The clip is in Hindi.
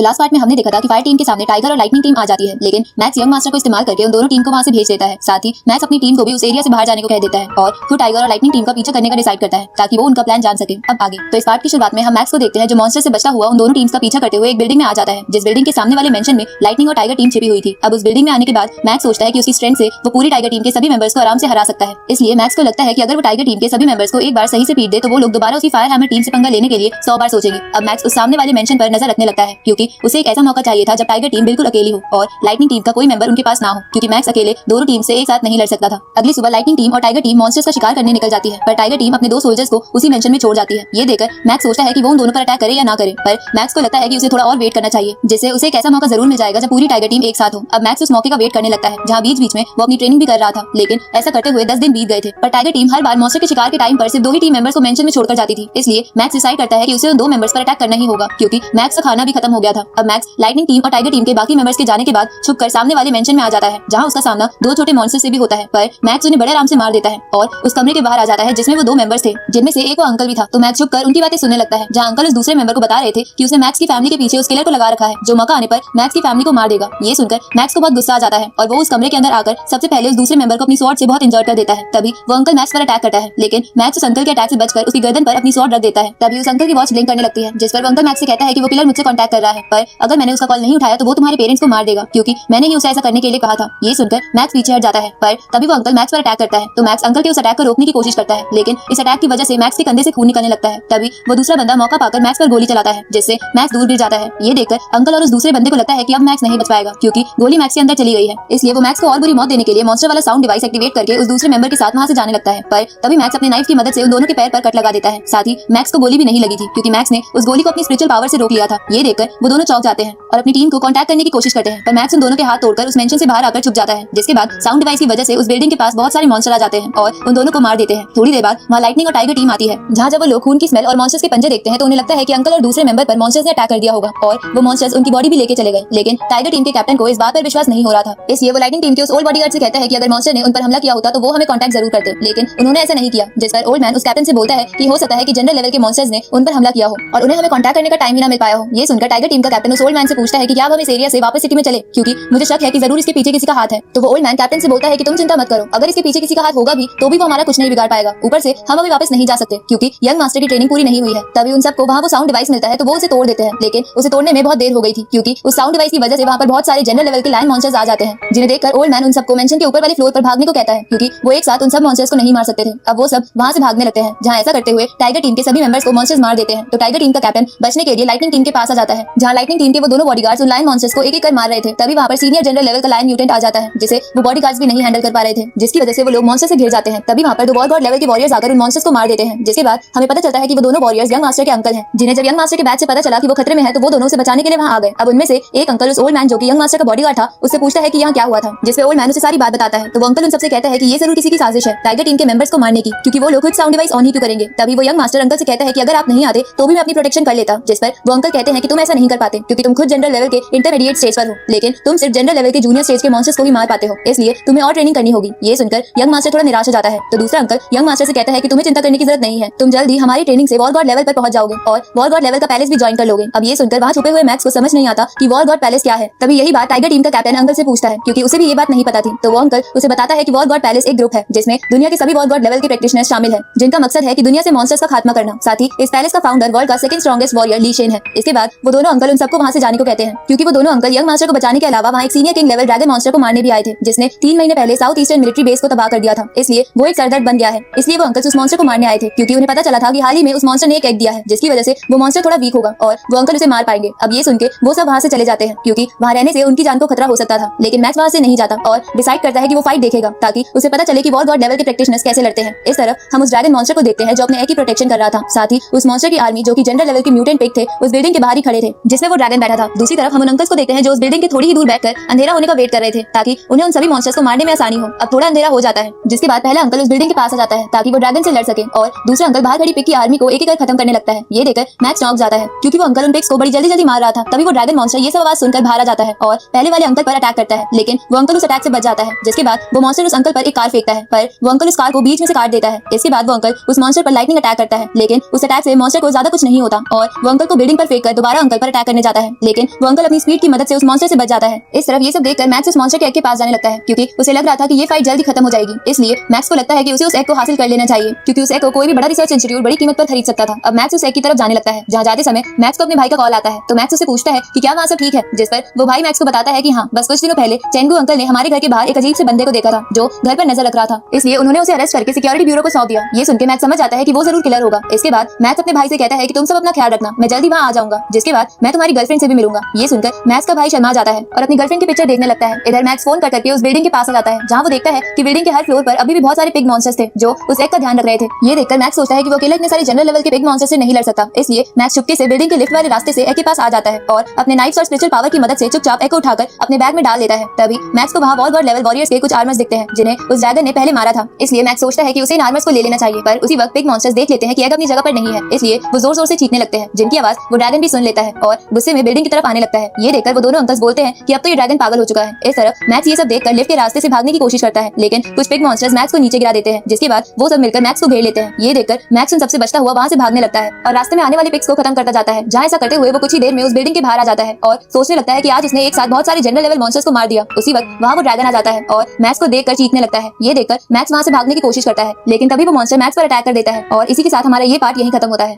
तो लास्ट पार्ट में हमने देखा था कि फायर टीम के सामने टाइगर और लाइटनिंग टीम आ जाती है, लेकिन मैक्स यंग मास्टर को इस्तेमाल करके उन दोनों टीम को वहां से भेज देता है। साथ ही मैक्स अपनी टीम को भी उस एरिया से बाहर जाने को कह देता है और खुद टाइगर और लाइटनिंग टीम का पीछा करने का डिसाइड करता है ताकि वो उनका प्लान जान सके। अब आगे तो इस पार्ट की शुरुआत में हम मैक्स को देखते हैं जो मॉन्स्टर से बचता हुआ उन दोनों टीम्स का पीछा करते हुए एक बिल्डिंग में आ जाता है, जिस बिल्डिंग के सामने वाले मेंशन में लाइटनिंग और टाइगर टीम छिपी हुई थी। अब उस बिल्डिंग में आने के बाद मैक्स सोचता है कि उसकी स्ट्रेंथ से वो पूरी टाइगर टीम के सभी मेंबर्स को आराम से हरा सकता है। इसलिए मैक्स को लगता है कि अगर वो टाइगर टीम के सभी मेंबर्स को एक बार सही से पीट दे तो वो लोग दोबारा उसकी फायर हैमर टीम से पंगा लेने के लिए 100 बार सोचेंगे। अब मैक्स उस सामने वाले मेंशन पर नजर रखने लगता है क्योंकि उसे एक ऐसा मौका चाहिए था जब टाइगर टीम बिल्कुल अकेली हो और लाइटनिंग टीम का कोई मेंबर उनके पास ना हो, क्योंकि मैक्स अकेले दोनों टीम से एक साथ नहीं लड़ सकता था। अगली सुबह लाइटनिंग टीम और टाइगर टीम मॉन्स्टर्स का शिकार करने निकल जाती है, पर टाइगर टीम अपने 2 सोल्जर्स को उसी मेंशन में छोड़ जाती है। ये देखकर मैक्स सोचता है कि वो उन दोनों पर अटैक करे या ना करे, पर मैक्स को लगता है कि उसे थोड़ा और वेट करना चाहिए, जिससे उसे एक ऐसा मौका जरूर मिल जाएगा जब पूरी टाइगर टीम एक साथ हो। अब मैक्स उस मौके का वेट करने लगता है जहाँ बीच बीच में वो अपनी ट्रेनिंग भी कर रहा था, लेकिन ऐसा करते हुए 10 दिन बीत गए थे। पर टाइगर टीम हर बार मॉन्स्टर के शिकार के टाइम पर सिर्फ 2 ही टीम मेंबर्स को मेंशन में छोड़कर जाती थी। इसलिए मैक्स डिसाइड करता है कि उसे उन 2 मेंबर्स पर अटैक करना ही होगा, क्योंकि मैक्स का खाना भी खत्म हो गया था। अब मैक्स लाइटनिंग टीम और टाइगर टीम के बाकी मेंबर्स के जाने के बाद छुपकर सामने वाले मेंशन में आ जाता है, जहां उसका सामना 2 छोटे मॉन्स्टर से भी होता है, पर मैक्स उन्हें बड़े आराम से मार देता है और उस कमरे के बाहर आ जाता है जिसमें वो 2 मेंबर्स थे, जिनमें से एक वो अंकल भी था। तो मैक्स छुपकर उनकी बातें सुनने लगता है, जहां अंकल उस दूसरे मेंबर को बता रहे थे कि उसने मैक्स की फैमिली के पीछे उस किलर को लगा रखा है जो मौका आने पर मैक्स की फैमिली को मार देगा। ये सुनकर मैक्स को बहुत गुस्सा आ जाता है और वो उस कमरे के अंदर आकर सबसे पहले उस दूसरे मेंबर को अपनी स्वॉर्ड से बहुत इंजर्ड कर देता है। तभी वो अंकल मैक्स पर अटैक करता है, लेकिन मैक्स उस अंकल के अटैक से बचकर उसकी गर्दन पर अपनी स्वॉर्ड रख देता है। तभी उस अंकल की वॉच ब्लिंक करने लगती है, जिस पर वो अंकल मैक्स से कहता है कि वो किलर मुझसे कांटेक्ट कर रहा है, पर अगर मैंने उसका कॉल नहीं उठाया तो वो तुम्हारे पेरेंट्स को मार देगा, क्योंकि मैंने ही उसे ऐसा करने के लिए कहा था। ये सुनकर मैक्स पीछे हट जाता है, पर तभी वो अंकल मैक्स पर अटैक करता है। तो मैक्स अंकल के उस अटैक को रोकने की कोशिश करता है, लेकिन इस अटैक की वजह से मैक्स के कंधे से खून निकलने लगता है। तभी वो दूसरा बंदा मौका पाकर मैक्स पर गोली चलाता है, जिससे मैक्स दूर गिर जाता है। ये देखकर अंकल और उस दूसरे बंदे को लगता है कि अब मैक्स नहीं बच पाएगा, क्योंकि गोली मैक्स के अंदर चली गई है। इसलिए वो मैक्स को और बुरी मौत देने के लिए मॉन्स्टर वाला साउंड डिवाइस एक्टिवेट करके उस दूसरे मेंबर के साथ वहां से जाने लगता है। पर तभी मैक्स अपने नाइफ की मदद से उन दोनों के पैर पर कट लगा देता है। साथ ही मैक्स को गोली भी नहीं लगी थी, क्योंकि मैक्स ने उस गोली को अपनी स्पिरिचुअल पावर से रोक लिया था। ये देखकर वो दोनों चौंक जाते हैं और अपनी टीम को कांटेक्ट करने की कोशिश करते हैं, पर मैक्स उन दोनों के हाथ तोड़कर उस मेंशन से बाहर आकर छुप जाता है। जिसके बाद साउंड डिवाइस की वजह से उस बिल्डिंग के पास बहुत सारे मॉन्स्टर आ जाते हैं और उन दोनों को मार देते हैं। थोड़ी देर बाद वहाँ लाइटनिंग और टाइगर टीम आती है, जहाँ जब वो लोग खून की स्मेल और मॉन्स्टर्स के पंजे देखते हैं तो उन्हें लगता है कि अंकल और दूसरे मेंबर पर मॉन्स्टर्स ने अटैक कर दिया होगा और वो मॉन्स्टर्स उनकी बॉडी भी लेके चले गए। लेकिन टाइगर टीम के कैप्टन को इस बात पर विश्वास नहीं हो रहा था, इसलिए वो लाइटनिंग टीम के उस ओल्ड बॉडीगार्ड से कहता है कि अगर मॉन्स्टर ने उन पर हमला किया होता तो वो हमें कांटेक्ट जरूर करते, लेकिन उन्होंने ऐसा नहीं किया। जिस पर ओल्ड मैन उस कैप्टन से बोलता है कि हो सकता है कि जनरल लेवल के मॉन्स्टर्स ने उन पर हमला किया हो और उन्हें हमें कांटेक्ट करने का टाइम ही ना मिल पाया हो। ये सुनकर टाइगर टीम का कैप्टन उस ओल्ड मैन से पूछता है कि क्या हम इस एरिया से वापस सिटी में चले, क्योंकि मुझे शक है कि जरूर इसके पीछे किसी का हाथ है। तो वो ओल्ड मैन कैप्टन से बोलता है कि तुम चिंता मत करो, अगर इसके पीछे किसी का हाथ होगा भी तो भी वो हमारा कुछ नहीं बिगाड़ पाएगा। ऊपर से हम अभी वापस नहीं जा सकते क्योंकि यंग मास्टर की ट्रेनिंग पूरी नहीं हुई है। तभी उन सबको वहाँ वो साउंड डिवाइस मिलता है, तो वो उसे तोड़ देते हैं, लेकिन उसे तोड़ने में बहुत देर हो गई थी, क्योंकि उस साउंड डिवाइस की वजह से वहाँ पर बहुत सारे जनरल लेवल के लायन मॉन्स्टर्स आ जाते हैं, जिन्हें देखकर ओल्ड मैन उन सबको मेंशन के ऊपर वाले फ्लोर पर भागने को कहता है, क्योंकि वो एक साथ उन सब मॉन्स्टर्स को नहीं मार सकते थे। अब वो सब वहाँ से भागने लगते हैं, जहाँ ऐसा करते हुए टाइगर टीम के सभी मेंबर्स को मॉन्स्टर्स मार देते हैं। तो टाइगर टीम का कैप्टन बचने के लिए लाइटनिंग टीम के पास आ जाता है, जहाँ लाइटनिंग टीम के वो दोनों बॉडीगार्ड्स उन लायन मॉन्स्टर्स को एक-एक कर मार रहे थे। तभी वहाँ पर सीनियर जनरल लेवल का लायन म्यूटेंट आ जाता है, जिसे वो बॉडीगार्ड्स भी नहीं हैंडल कर पा रहे थे, जिसकी वजह से वो लोग मॉन्स्टर से घिर जाते हैं। तभी वहाँ पर 2 गॉड लेवल के वॉरियर्स आकर उन मॉन्स्टर्स को मार देते हैं, जिसके बाद हमें पता चलता है कि वो दोनों वॉरियर्स यंग मास्टर के अंकल हैं, जिन्हें जब यंग मास्टर के बैच से पता चला कि वो खतरे में है तो वो दोनों से बचाने के लिए वहाँ आ गए। अब उनमें से एक अंकल उस ओल्ड मैन जो कि यंग मास्टर का बॉडीगार्ड था उससे पूछता है कि यहाँ क्या हुआ था, जिसपे ओल्ड मैन उसे सारी बात बताता है। तो वो अंकल उन सबसे कहता है कि ये जरूर किसी की साजिश है टाइगर टीम के मेंबर्स को मारने की, क्योंकि वो लोग खुद साउंड डिवाइस ऑन ही क्यों करेंगे। तभी वो यंग मास्टर अंकल से कहता है कि अगर आप नहीं आते तो भी मैं अपनी प्रोटेक्शन कर लेता, जिस पर वो अंकल कहते हैं कि तुम ऐसा नहीं कर पाते क्योंकि तुम खुद जनरल लेवल के इंटरमीडिएट स्टेज पर हो, लेकिन तुम सिर्फ जनरल लेवल के जूनियर स्टेज के मॉन्स्टर्स को ही मार पाते हो, इसलिए तुम्हें और ट्रेनिंग करनी होगी। ये सुनकर यंग मास्टर थोड़ा निराश हो जाता है। तो दूसरा अंकल यंग मास्टर से कहता है कि तुम्हें चिंता करने की जरूरत नहीं है, तुम जल्द ही हमारी ट्रेनिंग से वॉर गॉड लेवल पर पहुंच जाओगे और वॉर गॉड लेवल का पैलेस भी ज्वाइन कर लोगे। अब ये सुनकर वहाँ छुपे हुए मैक्स को समझ नहीं आता कि वॉर गॉड पैलेस क्या है। तभी यही बात टाइगर टीम का कैप्टन अंकल से पूछता है, क्योंकि उसे भी ये बात नहीं पता थी। तो वो अंकल उसे बताता है कि वॉर गॉड पैलेस एक ग्रुप है जिसमें दुनिया के सभी वॉर गॉड लेवल के प्रैक्टिशनर्स शामिल हैं, जिनका मकसद है कि दुनिया से मॉन्स्टर्स का खात्मा करना। साथ ही इस पैलेस का फाउंडर वर्ल्ड का सेकंड स्ट्रॉन्गेस्ट वॉरियर ली शेन है। इसके बाद वो दोनों अंकल उन सबको वहाँ से जाने को कहते हैं, क्योंकि वो दोनों अंकल यंग मास्टर को बचाने के अलावा वहाँ एक senior king level dragon monster को मारने भी आए थे, जिसने 3 महीने पहले साउथ ईस्टर्न मिलिट्री बेस को तबाह कर दिया था। इसलिए वो एक सरदर्द बन गया है। इसलिए वो अंकल उस मॉन्स्टर को मारने आए थे, क्योंकि उन्हें पता चला था कि हाल ही में उस मॉन्स्टर ने एक एग दिया है, जिसकी वजह से वो मॉन्स्टर थोड़ा वीक होगा और वो अंकल उसे मार पाएंगे। अब ये सुनके वो सब वहाँ से चले जाते हैं, क्योंकि वहाँ रहने से उनकी जान को खतरा हो सकता था। लेकिन मैक्स वहाँ से नहीं जाता और डिसाइड करता है कि वो फाइट देखेगा, ताकि उसे पता चले कि वॉर गॉड लेवल के प्रैक्टिशनर्स कैसे लड़ते हैं। इस तरफ हम उस ड्रैगन मॉन्स्टर को देखते हैं जो अपने एग की प्रोटेक्शन कर रहा था। साथ ही उस मॉन्स्टर की आर्मी जो कि जनरल लेवल के म्यूटेंट पिग थे उस बिल्डिंग के बाहर ही खड़े थे, जिसमें वो ड्रैगन बैठा था। दूसरी तरफ हम उन अंकल्स को देखते हैं जो उस बिल्डिंग के थोड़ी ही दूर बैठकर अंधेरा होने का वेट कर रहे थे, ताकि उन्हें उन सभी मॉन्स्टर्स को मारने में आसानी हो। अब थोड़ा अंधेरा हो जाता है, जिसके बाद पहला अंकल उस बिल्डिंग के पास आ जाता है ताकि वो ड्रैगन से लड़ सके, और दूसरा अंकल बाहर खड़ी पिग की आर्मी को एक एक कर खत्म करने लगता है। ये देखकर मैक्स चौंक जाता है, क्योंकि वो अंकल उन पिग्स को बड़ी जल्दी जल्दी मार रहा था। तभी वो ड्रैगन मॉन्स्टर ये सब आवाज सुनकर बाहर आ जाता है और पहले वाले अंकल पर अटैक करता है, लेकिन वो अंकल उस अटैक से बच जाता है। जिसके बाद वो मॉन्स्टर उस अंकल पर एक कार फेंकता है, पर वो अंकल उस कार को बीच में से काट देता है। इसके बाद वो अंकल उस मॉन्स्टर पर लाइटनिंग अटैक करता है, लेकिन उस अटैक से मॉन्स्टर को ज्यादा कुछ नहीं होता और वो अंकल को बिल्डिंग पर फेंककर दोबारा अंकल पर अटैक करने जाता है, लेकिन वो अंकल अपनी स्पीड की मदद से उस मॉन्स्टर से बच जाता है। इस तरफ ये सब देखकर मैक्स उस मॉन्स्टर के एग के पास जाने लगता है, क्योंकि उसे लग रहा था कि ये फाइट जल्दी खत्म हो जाएगी। इसलिए मैक्स को लगता है कि उसे उस एग को हासिल कर लेना चाहिए, क्योंकि उस एग को कोई भी बड़ा रिसर्च इंस्टीट्यूट बड़ी कीमत पर खरीद सकता था। अब मैक्स उस एग की तरफ जाने लगता है, जहाँ जाते समय मैक्स को अपने भाई का कॉल आता है। तो मैक्स उसे पूछता है कि क्या वहाँ सब ठीक है, जिस पर वो भाई मैक्स को बताता है कि हाँ, बस कुछ दिनों पहले चेंगू अंकल ने हमारे घर के बाहर एक अजीब से बंदे को देखा था जो घर पर नजर रख रहा था, इसलिए उन्होंने उसे अरेस्ट करके सिक्योरिटी ब्यूरो को सौंप दिया। ये सुनकर मैक्स समझ जाता है कि वो जरूर किलर होगा। इसके बाद मैक्स अपने भाई से कहता है कि तुम सब अपना ख्याल रखना, मैं जल्दी वहाँ आ जाऊंगा, जिसके बाद मैं तुम्हारी गर्लफ्रेंड से भी मिलूंगा। ये सुनकर मैक्स का भाई शर्मा जाता है और अपनी गर्लफ्रेंड की पिक्चर देखने लगता है। इधर मैक्स फोन करके उस बिल्डिंग के पास आ जाता है, जहाँ वो देखता है कि बिल्डिंग के हर फ्लोर पर अभी भी बहुत सारे पिग मॉन्स्टर्स थे जो उस एग का ध्यान रख रहे थे। ये देखकर मैक्स सोचता है कि वो अकेला इतने सारे जनरल लेवल के पिग मॉन्स्टर से नहीं लड़ सकता, इसलिए मैक्स चुपके से बिल्डिंग के लिफ्ट वाले रास्ते से एग के पास आ जाता है और अपने नाइफ्स और स्पिरिचुअल पावर की मदद से चुपचाप एग को उठाकर अपने बैग में डाल लेता है। तभी मैक्स को वहाँ वॉर लेवल वॉरियर्स के कुछ आर्मर्स दिखते हैं जिन्हें उस ड्रैगन ने पहले मारा था। इसलिए मैक्स सोचता है कि उसे इन आर्मर्स को ले लेना चाहिए, पर उसी वक्त पिग मॉन्स्टर्स देख लेते हैं कि एग अपनी जगह पर नहीं है, इसलिए वो जोर जोर से चीखने लगते हैं, जिनकी आवाज वो ड्रैगन भी सुन लेता है और गुस्से में बिल्डिंग की तरफ आने लगता है। ये देखकर वो दोनों अंकल्स बोलते हैं कि अब तो ये ड्रैगन पागल हो चुका है। इस तरफ मैक्स ये सब देखकर लिफ्ट के रास्ते से भागने की कोशिश करता है, लेकिन कुछ पिग मॉन्स्टर्स मैक्स को नीचे गिरा देते हैं, जिसके बाद वो सब मिलकर मैक्स को घेर लेते हैं। ये देखकर मैक्स उन सबसे बचता हुआ वहाँ से भागने लगता है और रास्ते में आने वाले पिग्स को खत्म करता जाता है। जहाँ ऐसा करते हुए वो कुछ ही देर में उस बिल्डिंग के बाहर आ जाता है और सोचने लगता है कि आज उसने एक साथ बहुत सारे जनरल लेवल मॉन्स्टर्स को मार दिया। उसी वक्त वहाँ वो ड्रैगन आ जाता है और मैक्स को देखकर चीखने लगता है। ये देखकर मैक्स वहाँ से भागने की कोशिश करता है, लेकिन तभी वो मॉन्स्टर मैक्स पर अटैक कर देता है और इसी के साथ हमारा ये पार्ट यहीं खत्म होता है।